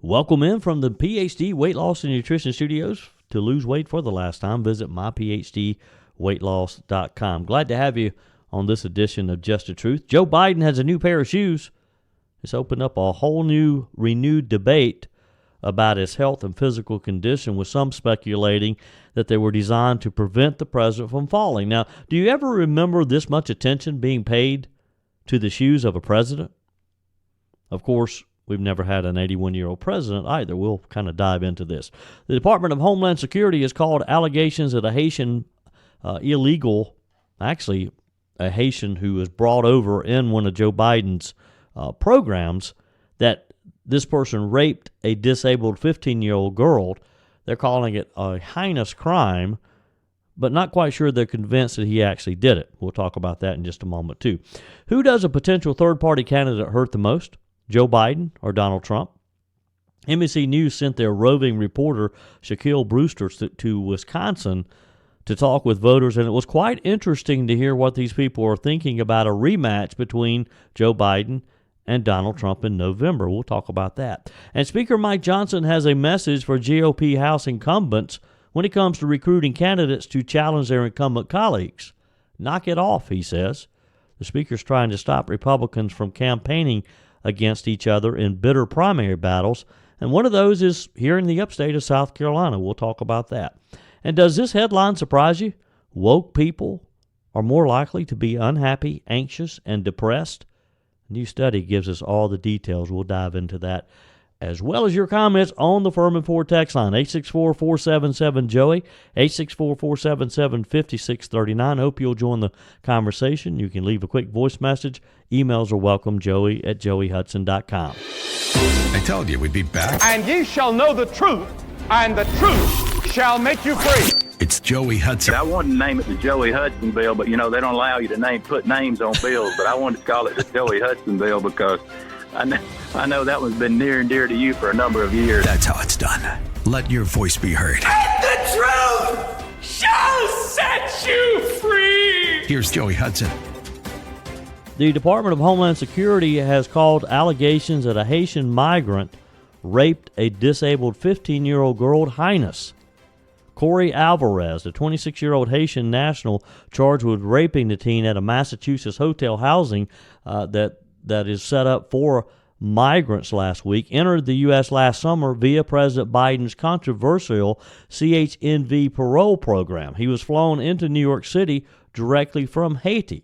Welcome in from the PhD Weight Loss and Nutrition Studios. To lose weight for the last time, visit myphdweightloss.com. Glad to have you on this edition of Just the Truth. Joe Biden has a new pair of shoes. It's opened up a whole new, renewed debate about his health and physical condition, with some speculating that they were designed to prevent the president from falling. Now, do you ever remember this much attention being paid to the shoes of a president? Of course, we've never had an 81-year-old president either. We'll kind of dive into this. The Department of Homeland Security has called allegations that a Haitian illegal, actually a Haitian who was brought over in one of Joe Biden's programs, that this person raped a disabled 15-year-old girl. They're calling it a heinous crime, but not quite sure they're convinced that he actually did it. We'll talk about that in just a moment, too. Who does a potential third-party candidate hurt the most? Joe Biden or Donald Trump? NBC News sent their roving reporter, Shaquille Brewster, to Wisconsin to talk with voters, and it was quite interesting to hear what these people are thinking about a rematch between Joe Biden and Donald Trump in November. We'll talk about that. And Speaker Mike Johnson has a message for GOP House incumbents when it comes to recruiting candidates to challenge their incumbent colleagues. Knock it off, he says. The Speaker's trying to stop Republicans from campaigning against each other in bitter primary battles, and one of those is here in the upstate of South Carolina. We'll talk about that. And does this headline surprise you? Woke people are more likely to be unhappy, anxious, and depressed. A new study gives us all the details. We'll dive into that, as well as your comments on the Furman Ford text line, 864-477-JOEY, 864-477-5639. Hope you'll join the conversation. You can leave a quick voice message. Emails are welcome, joey@joeyhudson.com. I told you we'd be back. And ye shall know the truth, and the truth shall make you free. It's Joey Hudson. I wanted to name it the Joey Hudson bill, but, they don't allow you to put names on bills. But I wanted to call it the Joey Hudson bill because I know that one's been near and dear to you for a number of years. That's how it's done. Let your voice be heard. And the truth shall set you free. Here's Joey Hudson. The Department of Homeland Security has called allegations that a Haitian migrant raped a disabled 15-year-old girl heinous. Corey Alvarez, a 26-year-old Haitian national charged with raping the teen at a Massachusetts hotel housing that is set up for migrants last week, entered the U.S. last summer via President Biden's controversial CHNV parole program. He was flown into New York City directly from Haiti.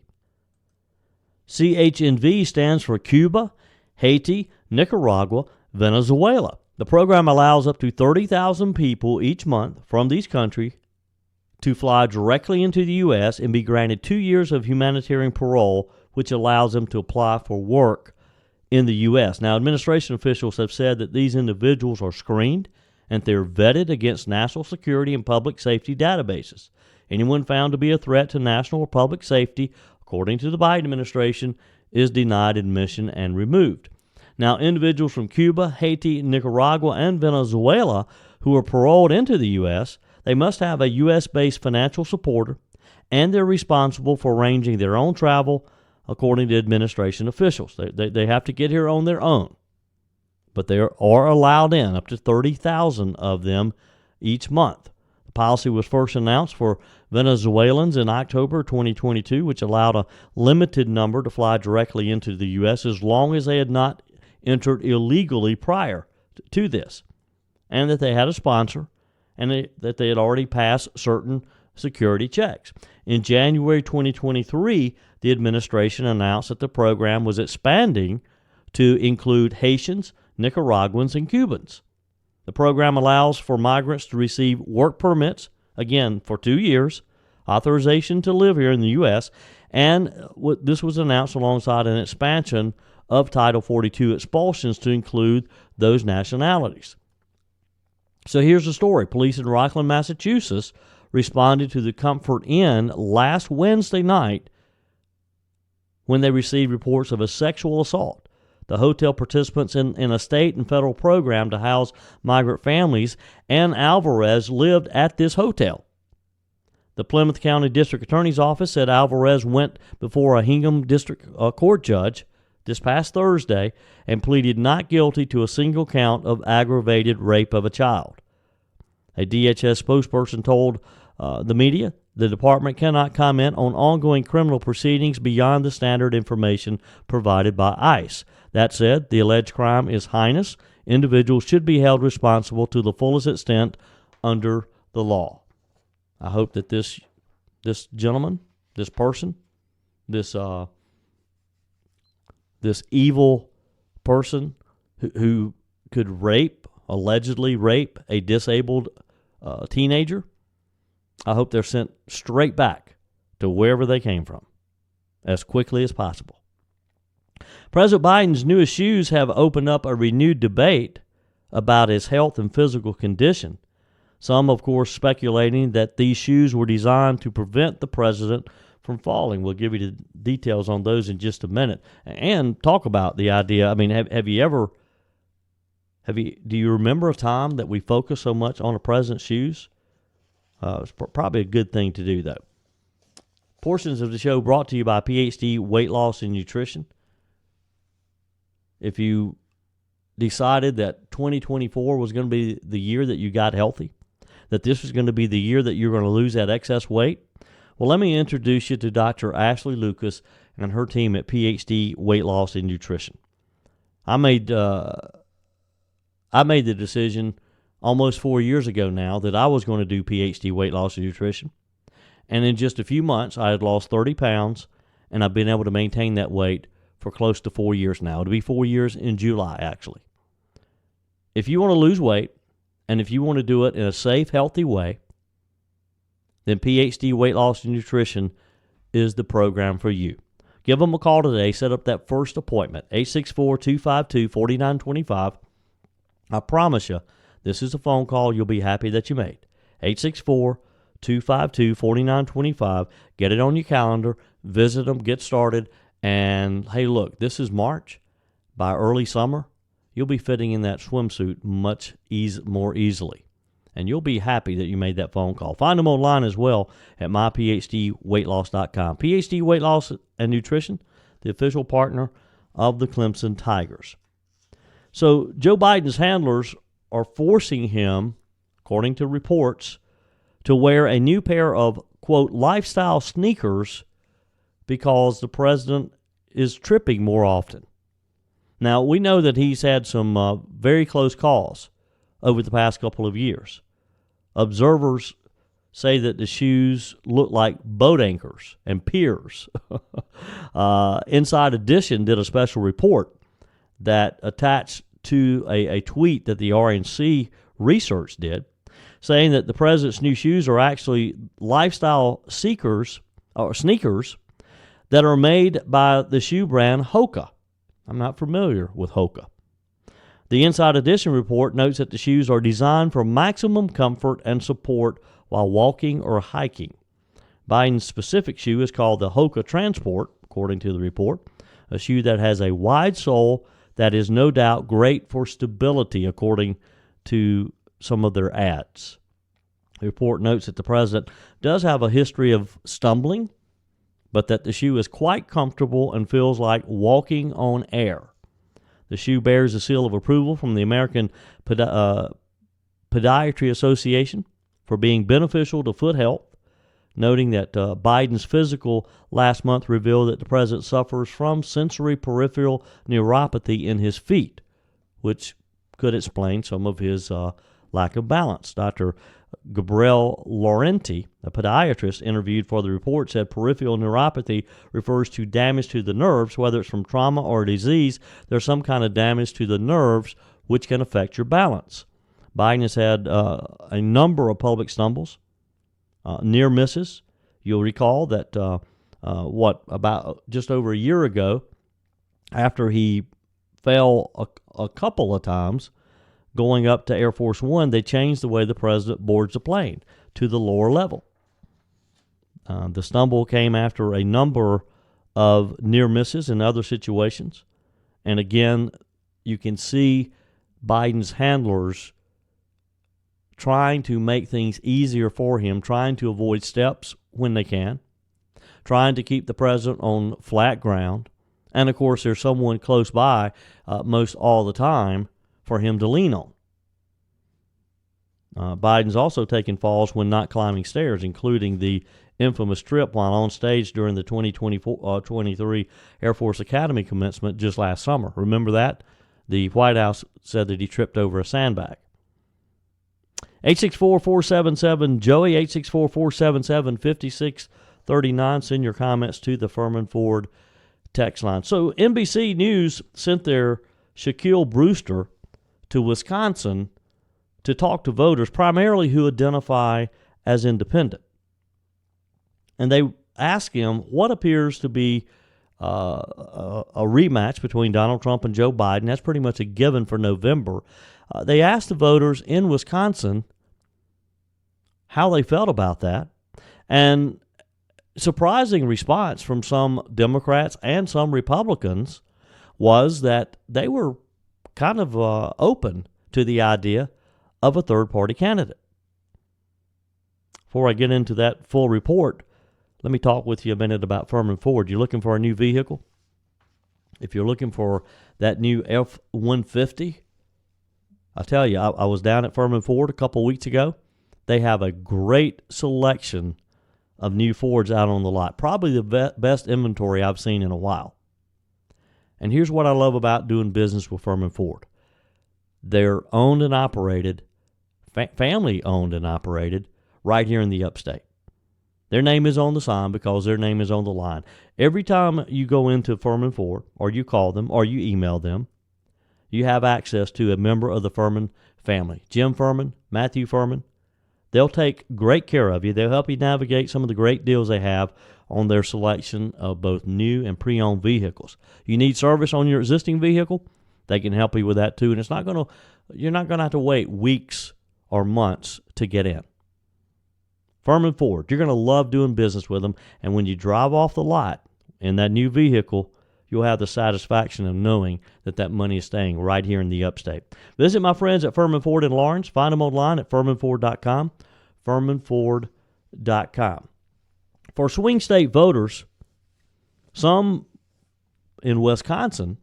CHNV stands for Cuba, Haiti, Nicaragua, Venezuela. The program allows up to 30,000 people each month from these countries to fly directly into the U.S. and be granted 2 years of humanitarian parole, which allows them to apply for work in the U.S. Now, administration officials have said that these individuals are screened and they're vetted against national security and public safety databases. Anyone found to be a threat to national or public safety, according to the Biden administration, is denied admission and removed. Now, individuals from Cuba, Haiti, Nicaragua, and Venezuela who are paroled into the U.S., they must have a U.S.-based financial supporter, and they're responsible for arranging their own travel, according to administration officials. They have to get here on their own, but they are allowed in, up to 30,000 of them each month. The policy was first announced for Venezuelans in October 2022, which allowed a limited number to fly directly into the U.S. as long as they had not entered illegally prior to this, and that they had a sponsor, and that they had already passed certain security checks. In January 2023, the administration announced that the program was expanding to include Haitians, Nicaraguans, and Cubans. The program allows for migrants to receive work permits, again, for 2 years, authorization to live here in the U.S., and this was announced alongside an expansion of Title 42 expulsions to include those nationalities. So here's the story. Police in Rockland, Massachusetts responded to the Comfort Inn last Wednesday night when they received reports of a sexual assault. The hotel participants in a state and federal program to house migrant families, and Alvarez lived at this hotel. The Plymouth County District Attorney's Office said Alvarez went before a Hingham District Court judge this past Thursday and pleaded not guilty to a single count of aggravated rape of a child. A DHS spokesperson told the media the department cannot comment on ongoing criminal proceedings beyond the standard information provided by ICE. That said, the alleged crime is heinous. Individuals should be held responsible to the fullest extent under the law. I hope that this gentleman, this person, this evil person who could allegedly rape a disabled teenager, I hope they're sent straight back to wherever they came from as quickly as possible. President Biden's newest shoes have opened up a renewed debate about his health and physical condition. Some, of course, speculating that these shoes were designed to prevent the president from falling. We'll give you the details on those in just a minute and talk about the idea. I mean, do you remember a time that we focused so much on a president's shoes? It's probably a good thing to do, though. Portions of the show brought to you by PhD Weight Loss and Nutrition. If you decided that 2024 was going to be the year that you got healthy, that this was going to be the year that you're going to lose that excess weight, well, let me introduce you to Dr. Ashley Lucas and her team at PhD Weight Loss and Nutrition. I made the decision almost 4 years ago now that I was going to do PhD Weight Loss and Nutrition. And in just a few months, I had lost 30 pounds, and I've been able to maintain that weight for close to 4 years now. It'll be 4 years in July, actually. If you want to lose weight, and if you want to do it in a safe, healthy way, then PhD Weight Loss and Nutrition is the program for you. Give them a call today. Set up that first appointment, 864-252-4925. I promise you, this is a phone call you'll be happy that you made. 864-252-4925. Get it on your calendar. Visit them. Get started. And, hey, look, this is March. By early summer, you'll be fitting in that swimsuit much more easily. And you'll be happy that you made that phone call. Find them online as well at myphdweightloss.com. PhD Weight Loss and Nutrition, the official partner of the Clemson Tigers. So Joe Biden's handlers are forcing him, according to reports, to wear a new pair of, quote, lifestyle sneakers because the president is tripping more often. Now, we know that he's had some very close calls over the past couple of years. Observers say that the shoes look like boat anchors and piers. Inside Edition did a special report that attached to a tweet that the RNC research did, saying that the president's new shoes are actually lifestyle sneakers that are made by the shoe brand Hoka. I'm not familiar with Hoka. The Inside Edition report notes that the shoes are designed for maximum comfort and support while walking or hiking. Biden's specific shoe is called the Hoka Transport, according to the report, a shoe that has a wide sole that is no doubt great for stability, according to some of their ads. The report notes that the president does have a history of stumbling, but that the shoe is quite comfortable and feels like walking on air. The shoe bears a seal of approval from the American Podiatry Association for being beneficial to foot health, noting that Biden's physical last month revealed that the president suffers from sensory peripheral neuropathy in his feet, which could explain some of his lack of balance. Dr. Gabrielle Laurenti, a podiatrist interviewed for the report, said peripheral neuropathy refers to damage to the nerves, whether it's from trauma or disease. There's some kind of damage to the nerves which can affect your balance. Biden has had a number of public stumbles, near misses. You'll recall that about just over a year ago, after he fell a couple of times going up to Air Force One, they changed the way the president boards the plane to the lower level. The stumble came after a number of near misses in other situations. And again, you can see Biden's handlers trying to make things easier for him, trying to avoid steps when they can, trying to keep the president on flat ground, And, of course, there's someone close by most all the time for him to lean on. Biden's also taken falls when not climbing stairs, including the infamous trip while on stage during the 2023 Air Force Academy commencement just last summer. Remember that? The White House said that he tripped over a sandbag. 864-477-JOEY, 864-477-5639. Send your comments to the Furman Ford text line. So NBC News sent their Shaquille Brewster to Wisconsin to talk to voters, primarily who identify as independent. And they asked him what appears to be a rematch between Donald Trump and Joe Biden. That's pretty much a given for November. They asked the voters in Wisconsin how they felt about that. And surprising response from some Democrats and some Republicans was that they were kind of open to the idea of a third-party candidate. Before I get into that full report, let me talk with you a minute about Furman Ford. You're looking for a new vehicle? If you're looking for that new F-150, I tell you, I was down at Furman Ford a couple weeks ago. They have a great selection of new Fords out on the lot. Probably the best inventory I've seen in a while. And here's what I love about doing business with Furman Ford. They're owned and operated, family owned and operated, right here in the Upstate. Their name is on the sign because their name is on the line. Every time you go into Furman Ford, or you call them, or you email them, you have access to a member of the Furman family. Jim Furman, Matthew Furman. They'll take great care of you. They'll help you navigate some of the great deals they have on their selection of both new and pre-owned vehicles. You need service on your existing vehicle? They can help you with that too. And you're not going to have to wait weeks or months to get in. Furman Ford, you're going to love doing business with them. And when you drive off the lot in that new vehicle, you'll have the satisfaction of knowing that money is staying right here in the Upstate. Visit my friends at Furman Ford in Lawrence. Find them online at FurmanFord.com, FurmanFord.com. For swing state voters, some in Wisconsin,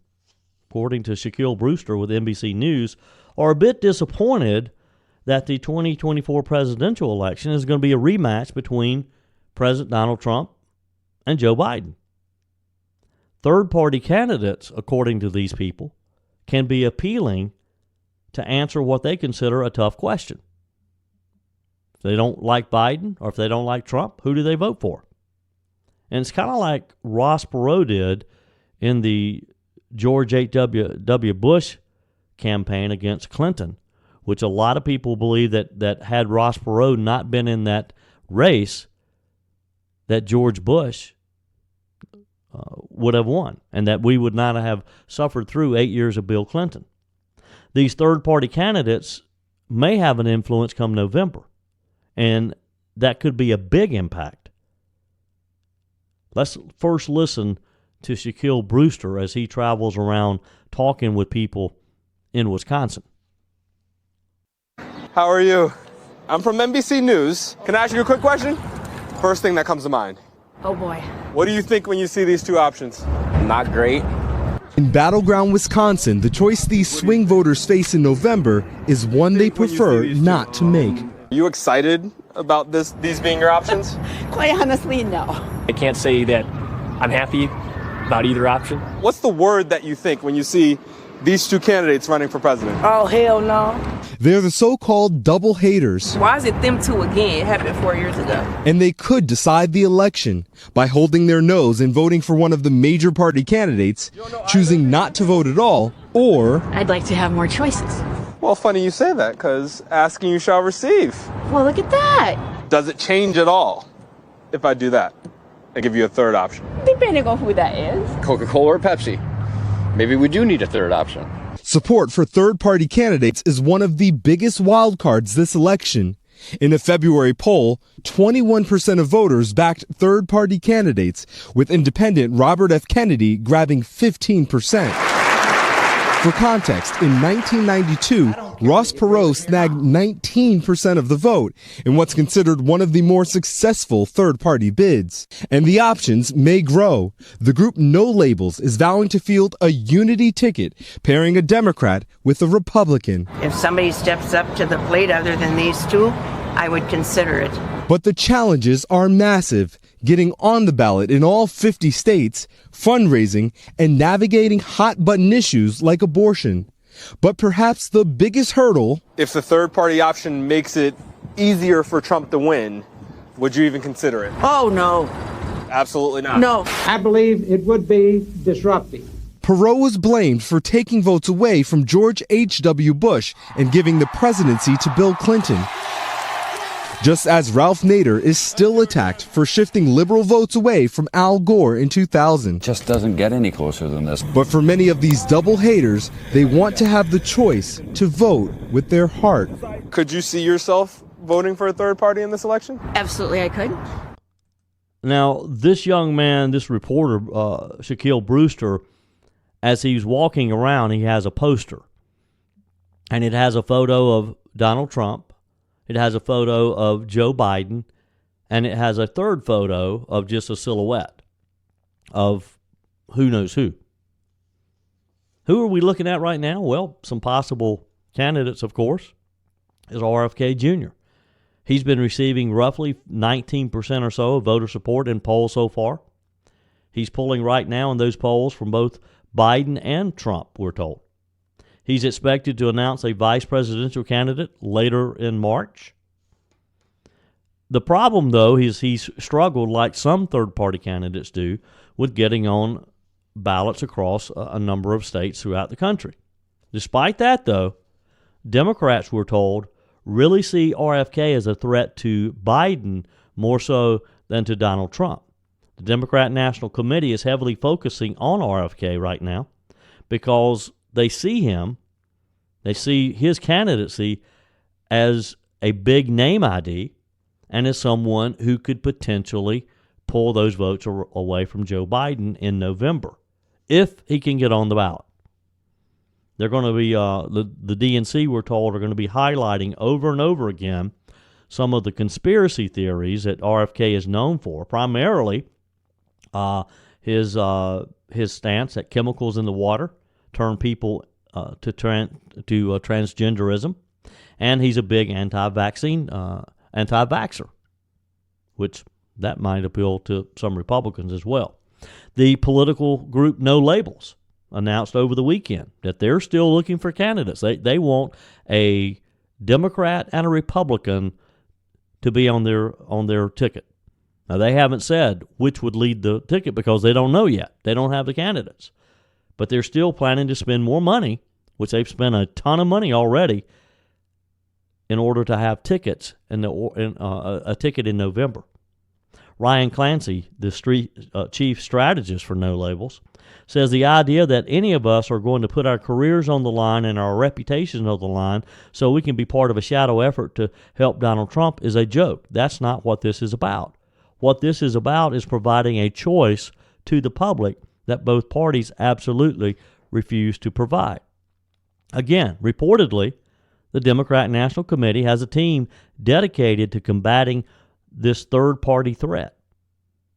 according to Shaquille Brewster with NBC News, are a bit disappointed that the 2024 presidential election is going to be a rematch between President Donald Trump and Joe Biden. Third-party candidates, according to these people, can be appealing to answer what they consider a tough question. If they don't like Biden or if they don't like Trump, who do they vote for? And it's kind of like Ross Perot did in the George H.W. Bush campaign against Clinton, which a lot of people believe that had Ross Perot not been in that race, that George Bush would have won, and that we would not have suffered through 8 years of Bill Clinton. These third-party candidates may have an influence come November, and that could be a big impact. Let's first listen to Shaquille Brewster as he travels around talking with people in Wisconsin. How are you? I'm from NBC News. Can I ask you a quick question? First thing that comes to mind. Oh boy. What do you think when you see these two options? Not great. In battleground Wisconsin, the choice these swing voters face in November is one they prefer not to make. Are you excited about these being your options? Quite honestly, no. I can't say that I'm happy about either option. What's the word that you think when you see these two candidates running for president? Oh, hell no. They're the so-called double haters. Why is it them two again? It happened 4 years ago. And they could decide the election by holding their nose and voting for one of the major party candidates, choosing not to vote at all, or... I'd like to have more choices. Well, funny you say that, because asking you shall receive. Well, look at that. Does it change at all if I do that? I give you a third option. Depending on who that is. Coca-Cola or Pepsi? Maybe we do need a third option. Support for third-party candidates is one of the biggest wildcards this election. In a February poll, 21% of voters backed third-party candidates, with independent Robert F. Kennedy grabbing 15%. For context, in 1992, Ross Perot snagged 19% of the vote in what's considered one of the more successful third-party bids. And the options may grow. The group No Labels is vowing to field a unity ticket, pairing a Democrat with a Republican. If somebody steps up to the plate other than these two, I would consider it. But the challenges are massive. Getting on the ballot in all 50 states, fundraising, and navigating hot-button issues like abortion. But perhaps the biggest hurdle... If the third-party option makes it easier for Trump to win, would you even consider it? Oh, no. Absolutely not. No. I believe it would be disruptive. Perot was blamed for taking votes away from George H.W. Bush and giving the presidency to Bill Clinton. Just as Ralph Nader is still attacked for shifting liberal votes away from Al Gore in 2000. Just doesn't get any closer than this. But for many of these double haters, they want to have the choice to vote with their heart. Could you see yourself voting for a third party in this election? Absolutely, I could. Now, this young man, this reporter, Shaquille Brewster, as he's walking around, he has a poster. And it has a photo of Donald Trump. It has a photo of Joe Biden, and it has a third photo of just a silhouette of who knows who. Who are we looking at right now? Well, some possible candidates, of course, is RFK Jr. He's been receiving roughly 19% or so of voter support in polls so far. He's pulling right now in those polls from both Biden and Trump, we're told. He's expected to announce a vice presidential candidate later in March. The problem, though, is he's struggled, like some third-party candidates do, with getting on ballots across a number of states throughout the country. Despite that, though, Democrats, we're told, really see RFK as a threat to Biden more so than to Donald Trump. The Democrat National Committee is heavily focusing on RFK right now because they see him, they see his candidacy as a big name ID and as someone who could potentially pull those votes away from Joe Biden in November if he can get on the ballot. They're going to be, the DNC, we're told, are going to be highlighting over and over again some of the conspiracy theories that RFK is known for, primarily his stance that chemicals in the water turn people to transgenderism, and he's a big anti-vaxxer, which that might appeal to some Republicans as well. The political group No Labels announced over the weekend that they're still looking for candidates. They want a Democrat and a Republican to be on their ticket. Now, they haven't said which would lead the ticket because they don't know yet. They don't have the candidates. But they're still planning to spend more money, which they've spent a ton of money already, in order to have tickets a ticket in November. Ryan Clancy, the chief strategist for No Labels, says the idea that any of us are going to put our careers on the line and our reputations on the line so we can be part of a shadow effort to help Donald Trump is a joke. That's not what this is about. What this is about is providing a choice to the public that both parties absolutely refuse to provide. Again, reportedly, the Democrat National Committee has a team dedicated to combating this third-party threat.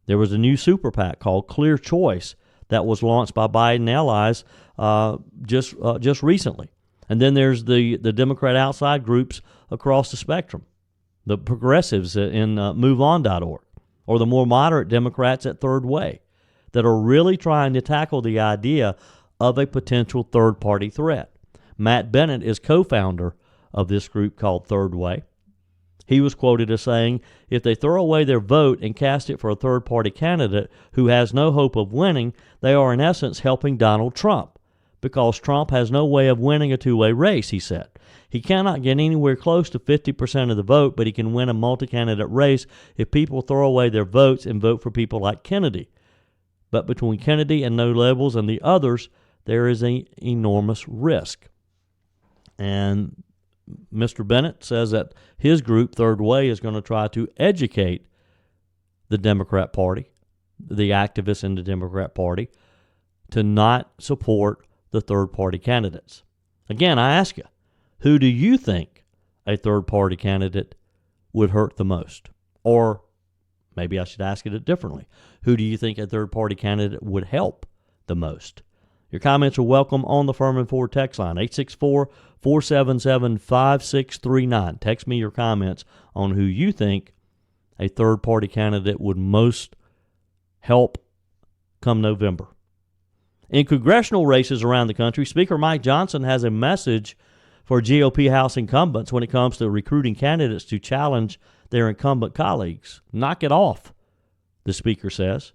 There was a new super PAC called Clear Choice that was launched by Biden allies just recently. And then there's the Democrat outside groups across the spectrum, the progressives in MoveOn.org, or the more moderate Democrats at Third Way, that are really trying to tackle the idea of a potential third-party threat. Matt Bennett is co-founder of this group called Third Way. He was quoted as saying, if they throw away their vote and cast it for a third-party candidate who has no hope of winning, they are in essence helping Donald Trump, because Trump has no way of winning a two-way race, he said. He cannot get anywhere close to 50% of the vote, but he can win a multi-candidate race if people throw away their votes and vote for people like Kennedy. But between Kennedy and No Labels and the others, there is an enormous risk. And Mr. Bennett says that his group, Third Way, is going to try to educate the Democrat Party, the activists in the Democrat Party, to not support the third-party candidates. Again, I ask you, Who do you think a third-party candidate would hurt the most? Or maybe I should ask it differently. Who do you think a third-party candidate would help the most? Your comments are welcome on the Furman Ford text line, 864-477-5639. Text me your comments on who you think a third-party candidate would most help come November. In congressional races around the country, Speaker Mike Johnson has a message for GOP House incumbents when it comes to recruiting candidates to challenge their incumbent colleagues. Knock it off, the Speaker says.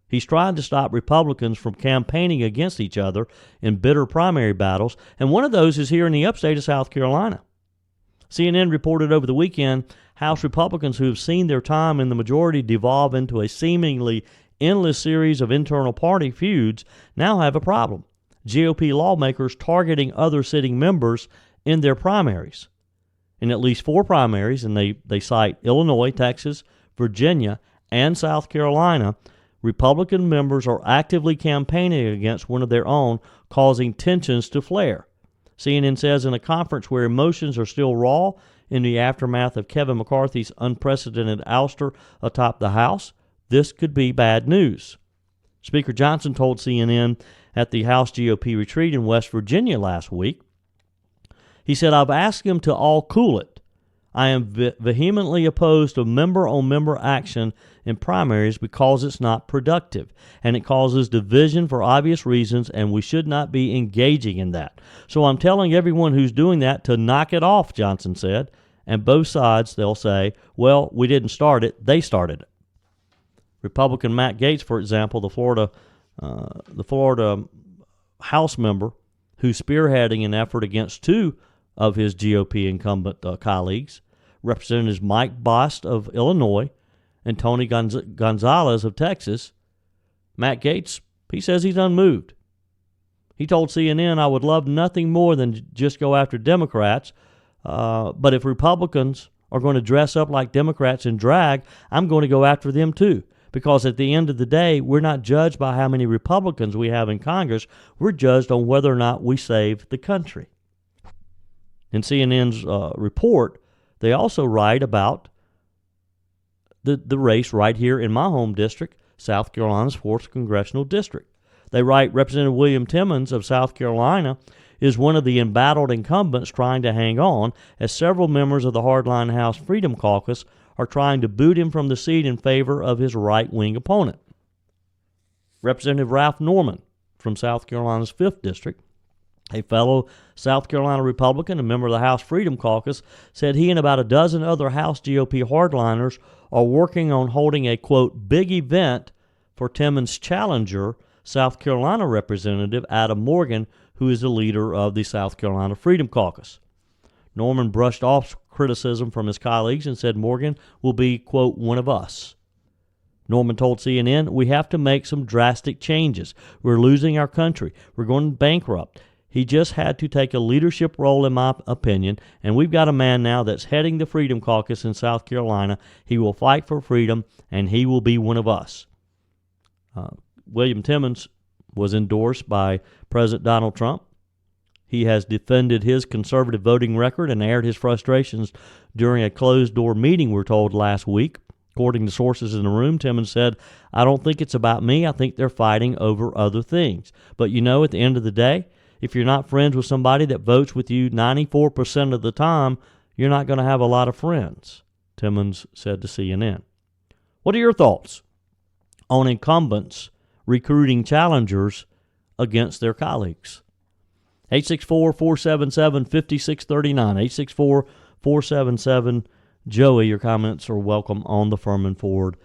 He's trying to stop Republicans from campaigning against each other in bitter primary battles, and one of those is here in the upstate of South Carolina. CNN reported over the weekend House Republicans who have seen their time in the majority devolve into a seemingly endless series of internal party feuds now have a problem. GOP lawmakers targeting other sitting members in their primaries. In at least 4 primaries, and they cite Illinois, Texas, Virginia, and South Carolina, Republican members are actively campaigning against one of their own, causing tensions to flare. CNN says in a conference where emotions are still raw in the aftermath of Kevin McCarthy's unprecedented ouster atop the House, this could be bad news. Speaker Johnson told CNN at the House GOP retreat in West Virginia last week, he said, "I've asked them to all cool it. I am vehemently opposed to member-on-member action in primaries because it's not productive, and it causes division for obvious reasons, and we should not be engaging in that. So I'm telling everyone who's doing that to knock it off," Johnson said. And both sides, they'll say, well, we didn't start it, they started it. Republican Matt Gaetz, for example, the Florida House member who's spearheading an effort against 2 of his GOP incumbent colleagues, Representatives Mike Bost of Illinois and Tony Gonzalez of Texas. Matt Gaetz, he says he's unmoved. He told CNN, "I would love nothing more than just go after Democrats, but if Republicans are going to dress up like Democrats and drag, I'm going to go after them too. Because at the end of the day, we're not judged by how many Republicans we have in Congress. We're judged on whether or not we save the country." In CNN's report, they also write about the race right here in my home district, South Carolina's 4th Congressional District. They write, Representative William Timmons of South Carolina is one of the embattled incumbents trying to hang on, as several members of the hardline House Freedom Caucus are trying to boot him from the seat in favor of his right-wing opponent. Representative Ralph Norman from South Carolina's 5th District, a fellow South Carolina Republican and member of the House Freedom Caucus, said he and about a dozen other House GOP hardliners are working on holding a, quote, big event for Timmons' challenger, South Carolina Representative Adam Morgan, who is the leader of the South Carolina Freedom Caucus. Norman brushed off criticism from his colleagues and said Morgan will be, quote, one of us. Norman told CNN, "We have to make some drastic changes. We're losing our country. We're going bankrupt. He just had to take a leadership role, in my opinion, and we've got a man now that's heading the Freedom Caucus in South Carolina. He will fight for freedom, and he will be one of us." William Timmons was endorsed by President Donald Trump. He has defended his conservative voting record and aired his frustrations during a closed-door meeting, we're told, last week. According to sources in the room, Timmons said, "I don't think it's about me. I think they're fighting over other things. But you know, at the end of the day, if you're not friends with somebody that votes with you 94% of the time, you're not going to have a lot of friends," Timmons said to CNN. What are your thoughts on incumbents recruiting challengers against their colleagues? 864-477-5639, 864-477-JOEY. Your comments are welcome on the Furman Ford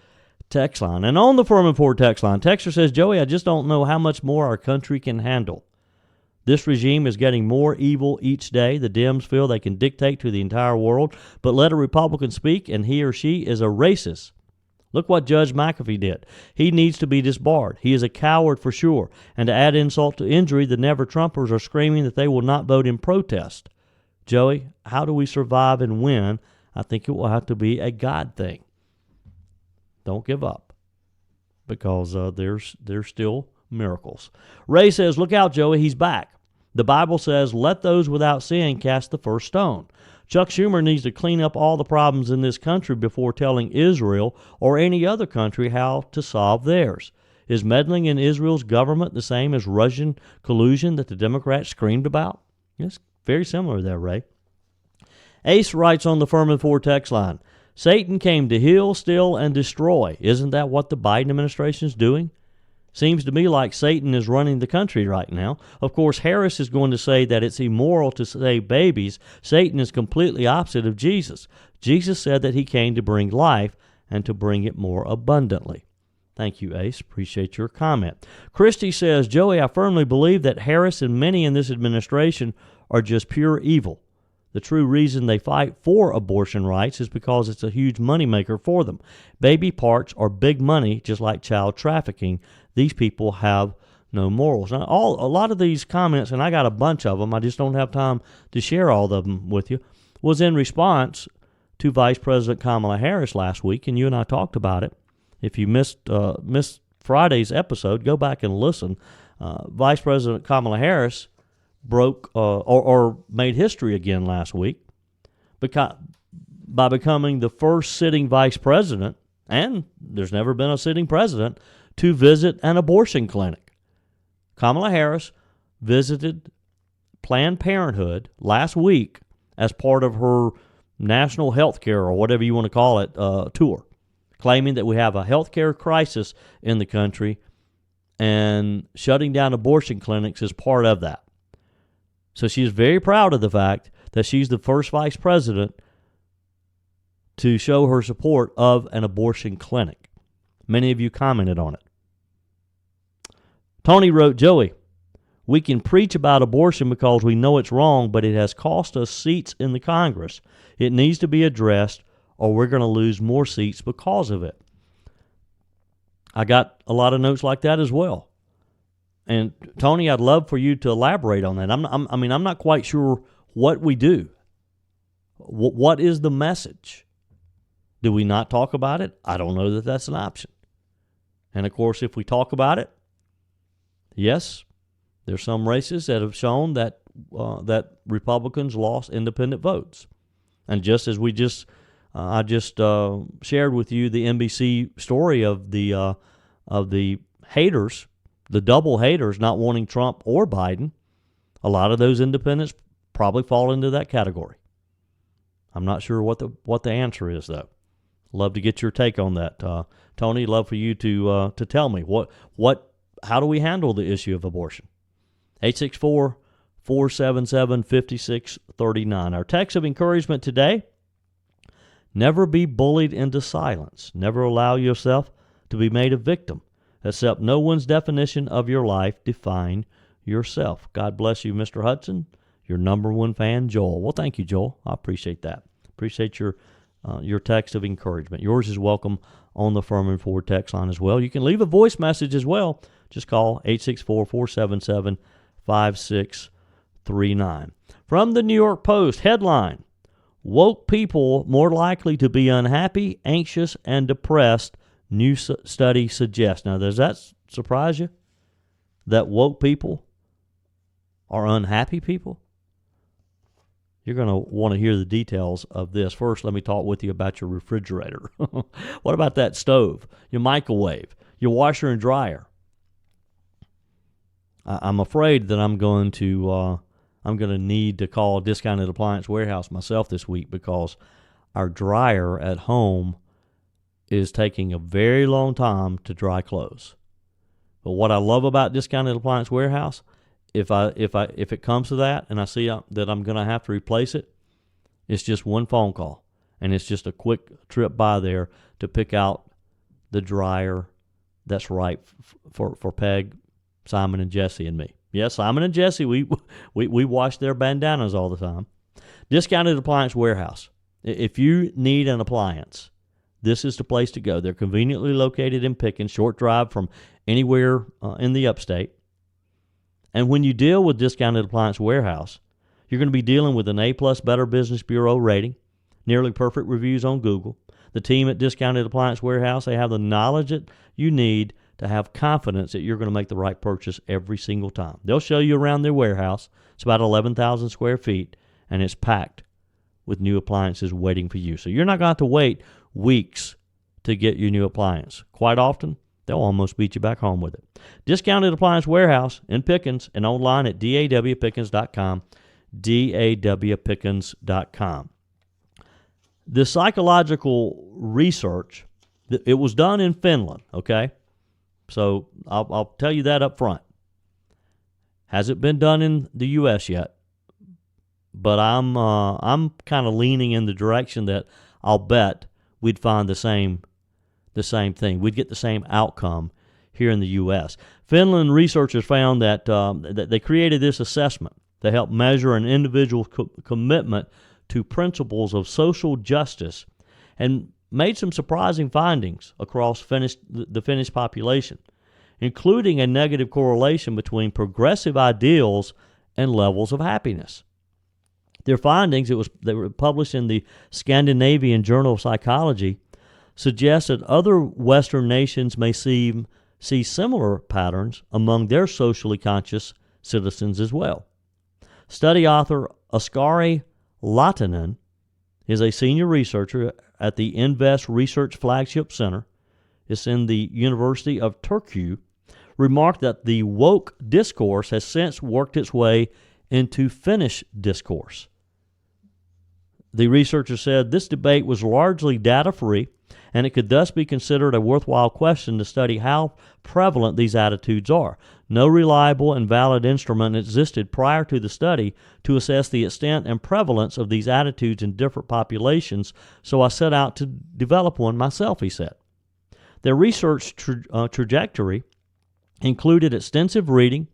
text line. And on the Furman Ford text line, texter says, "Joey, I just don't know how much more our country can handle. This regime is getting more evil each day. The Dems feel they can dictate to the entire world, but let a Republican speak and he or she is a racist. Look what Judge McAfee did. He needs to be disbarred. He is a coward for sure. And to add insult to injury, the Never-Trumpers are screaming that they will not vote in protest. Joey, how do we survive and win? I think it will have to be a God thing. Don't give up, because there's still miracles." Ray says, "Look out, Joey, he's back. The Bible says, let those without sin cast the first stone. Chuck Schumer needs to clean up all the problems in this country before telling Israel or any other country how to solve theirs. Is meddling in Israel's government the same as Russian collusion that the Democrats screamed about? It's very similar there, Ray. Ace writes on the Furman 4 text line, Satan came to heal, steal, and destroy. Isn't that what the Biden administration is doing? Seems to me like Satan is running the country right now. Of course, Harris is going to say that it's immoral to save babies. Satan is completely opposite of Jesus. Jesus said that he came to bring life and to bring it more abundantly. Thank you, Ace. Appreciate your comment. Christy says, Joey, I firmly believe that Harris and many in this administration are just pure evil. The true reason they fight for abortion rights is because it's a huge moneymaker for them. Baby parts are big money, just like child trafficking. These people have no morals. Now, a lot of these comments, and I got a bunch of them, I just don't have time to share all of them with you, was in response to Vice President Kamala Harris last week, and you and I talked about it. If you missed Friday's episode, go back and listen. Vice President Kamala Harris broke or made history again last week by becoming the first sitting vice president, and there's never been a sitting president, to visit an abortion clinic. Kamala Harris visited Planned Parenthood last week as part of her national health care, or whatever you want to call it, tour, claiming that we have a health care crisis in the country, and shutting down abortion clinics is part of that. So she's very proud of the fact that she's the first vice president to show her support of an abortion clinic. Many of you commented on it. Tony wrote, Joey, we can preach about abortion because we know it's wrong, but it has cost us seats in the Congress. It needs to be addressed, or we're going to lose more seats because of it. I got a lot of notes like that as well. And Tony, I'd love for you to elaborate on that. I'm not quite sure what we do. What is the message? Do we not talk about it? I don't know that that's an option. And of course, if we talk about it, yes, there's some races that have shown that that Republicans lost independent votes. And just as I just shared with you the NBC story of the haters. The double haters not wanting Trump or Biden, a lot of those independents probably fall into that category. I'm not sure what the answer is, though. Love to get your take on that, Tony. Love for you to tell me how do we handle the issue of abortion? 864-477-5639. Our text of encouragement today: never be bullied into silence. Never allow yourself to be made a victim. Accept no one's definition of your life. Define yourself. God bless you, Mr. Hudson. Your number one fan, Joel. Well, thank you, Joel. I appreciate that. Appreciate your text of encouragement. Yours is welcome on the Furman 4 text line as well. You can leave a voice message as well. Just call 864-477-5639. From the New York Post, headline: woke people more likely to be unhappy, anxious, and depressed, new study suggests. Now, does that surprise you? That woke people are unhappy people? You're going to want to hear the details of this. First, let me talk with you about your refrigerator. What about that stove, your microwave, your washer and dryer? I'm afraid that I'm going to need to call Discounted Appliance Warehouse myself this week, because our dryer at home is taking a very long time to dry clothes. But what I love about Discounted Appliance Warehouse, if it comes to that and I see that I'm going to have to replace it, it's just one phone call, and it's just a quick trip by there to pick out the dryer that's right for Peg, Simon, and Jesse and me. Yes, Simon and Jesse, we wash their bandanas all the time. Discounted Appliance Warehouse. If you need an appliance, this is the place to go. They're conveniently located in Pickens, short drive from anywhere in the upstate. And when you deal with Discounted Appliance Warehouse, you're going to be dealing with an A+ Better Business Bureau rating, nearly perfect reviews on Google. The team at Discounted Appliance Warehouse, they have the knowledge that you need to have confidence that you're going to make the right purchase every single time. They'll show you around their warehouse. It's about 11,000 square feet, and it's packed with new appliances waiting for you. So you're not going to have to wait weeks to get your new appliance. Quite often, they'll almost beat you back home with it. Discounted Appliance Warehouse in Pickens and online at dawpickens.com, dawpickens.com. The psychological research, it was done in Finland, okay? So I'll tell you that up front. Hasn't been done in the U.S. yet, but I'm kind of leaning in the direction that I'll bet we'd find the same thing. We'd get the same outcome here in the U.S. Finland researchers found that they created this assessment to help measure an individual's commitment to principles of social justice and made some surprising findings across the Finnish population, including a negative correlation between progressive ideals and levels of happiness. Their findings, they were published in the Scandinavian Journal of Psychology, suggest that other Western nations may see similar patterns among their socially conscious citizens as well. Study author Oskari Lahtinen is a senior researcher at the Invest Research Flagship Center. It's in the University of Turku. Remarked that the woke discourse has since worked its way into Finnish discourse. The researcher said this debate was largely data-free, and it could thus be considered a worthwhile question to study how prevalent these attitudes are. No reliable and valid instrument existed prior to the study to assess the extent and prevalence of these attitudes in different populations, so I set out to develop one myself, he said. Their research trajectory included extensive reading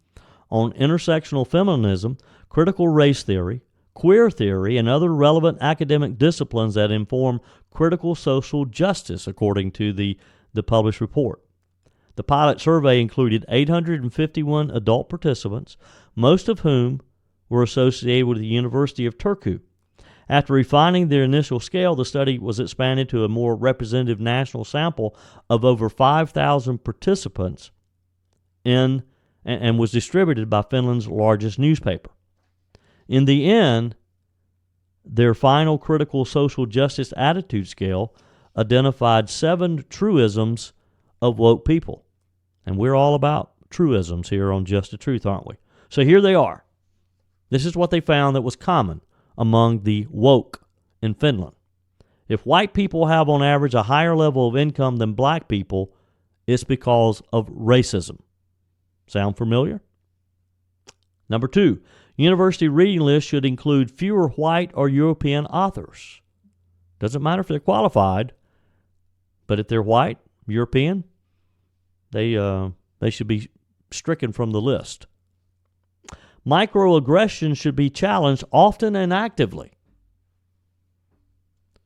on intersectional feminism, critical race theory, queer theory, and other relevant academic disciplines that inform critical social justice, according to the published report. The pilot survey included 851 adult participants, most of whom were associated with the University of Turku. After refining their initial scale, the study was expanded to a more representative national sample of over 5,000 participants and was distributed by Finland's largest newspaper. In the end, their final critical social justice attitude scale identified 7 truisms of woke people. And we're all about truisms here on Just the Truth, aren't we? So here they are. This is what they found that was common among the woke in Finland. If white people have on average a higher level of income than black people, it's because of racism. Sound familiar? Number 2, university reading lists should include fewer white or European authors. Doesn't matter if they're qualified, but if they're white, European, they should be stricken from the list. Microaggressions should be challenged often and actively.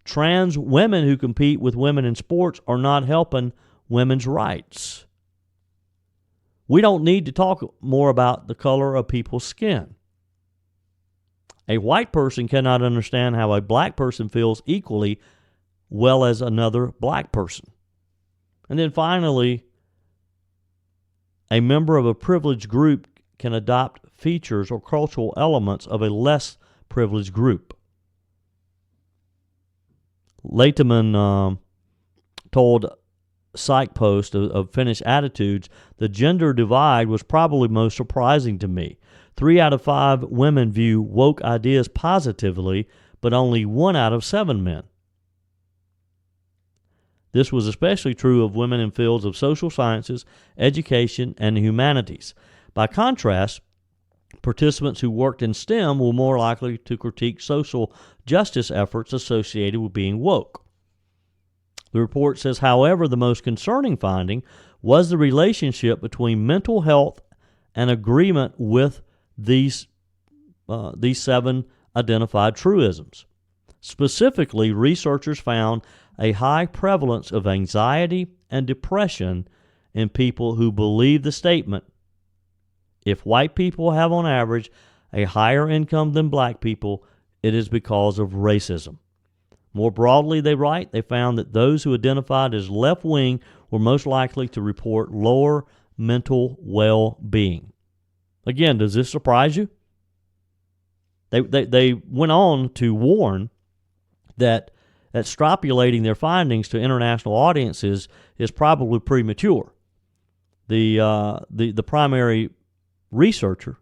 Trans women who compete with women in sports are not helping women's rights. We don't need to talk more about the color of people's skin. A white person cannot understand how a black person feels equally well as another black person. And then finally, a member of a privileged group can adopt features or cultural elements of a less privileged group. Leiteman told PsychPost of Finnish Attitudes, the gender divide was probably most surprising to me. 3 out of 5 women view woke ideas positively, but only 1 out of 7 men. This was especially true of women in fields of social sciences, education, and humanities. By contrast, participants who worked in STEM were more likely to critique social justice efforts associated with being woke. The report says, however, the most concerning finding was the relationship between mental health and agreement with these 7 identified truisms. Specifically, researchers found a high prevalence of anxiety and depression in people who believe the statement, if white people have on average a higher income than black people, it is because of racism. More broadly, they write, they found that those who identified as left-wing were most likely to report lower mental well-being. Again, does this surprise you? They went on to warn that extrapolating their findings to international audiences is probably premature. The primary researcher,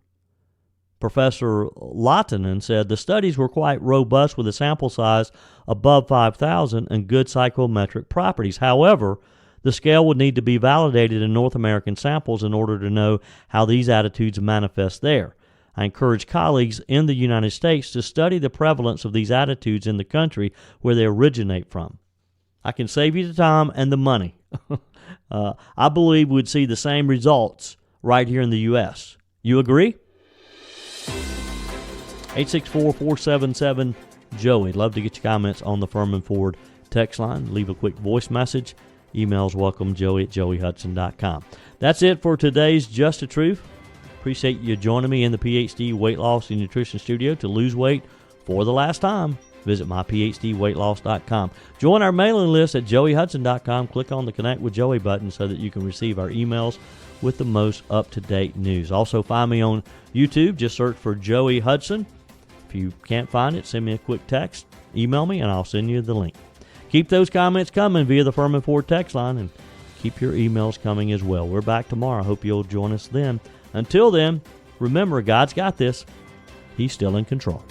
Professor Lahtinen, said the studies were quite robust with a sample size above 5,000 and good psychometric properties. However, the scale would need to be validated in North American samples in order to know how these attitudes manifest there. I encourage colleagues in the United States to study the prevalence of these attitudes in the country where they originate from. I can save you the time and the money. I believe we'd see the same results right here in the U.S. You agree? 864-477-JOEY. Love to get your comments on the Furman Ford text line. Leave a quick voice message. Emails welcome, joey@joeyhudson.com. That's it for today's Just the Truth. Appreciate you joining me in the PhD Weight Loss and Nutrition Studio to lose weight for the last time. Visit myphdweightloss.com. Join our mailing list at joeyhudson.com. Click on the Connect with Joey button so that you can receive our emails with the most up-to-date news. Also, find me on YouTube. Just search for Joey Hudson. If you can't find it, send me a quick text. Email me, and I'll send you the link. Keep those comments coming via the Furman Ford text line, and keep your emails coming as well. We're back tomorrow. Hope you'll join us then. Until then, remember, God's got this. He's still in control.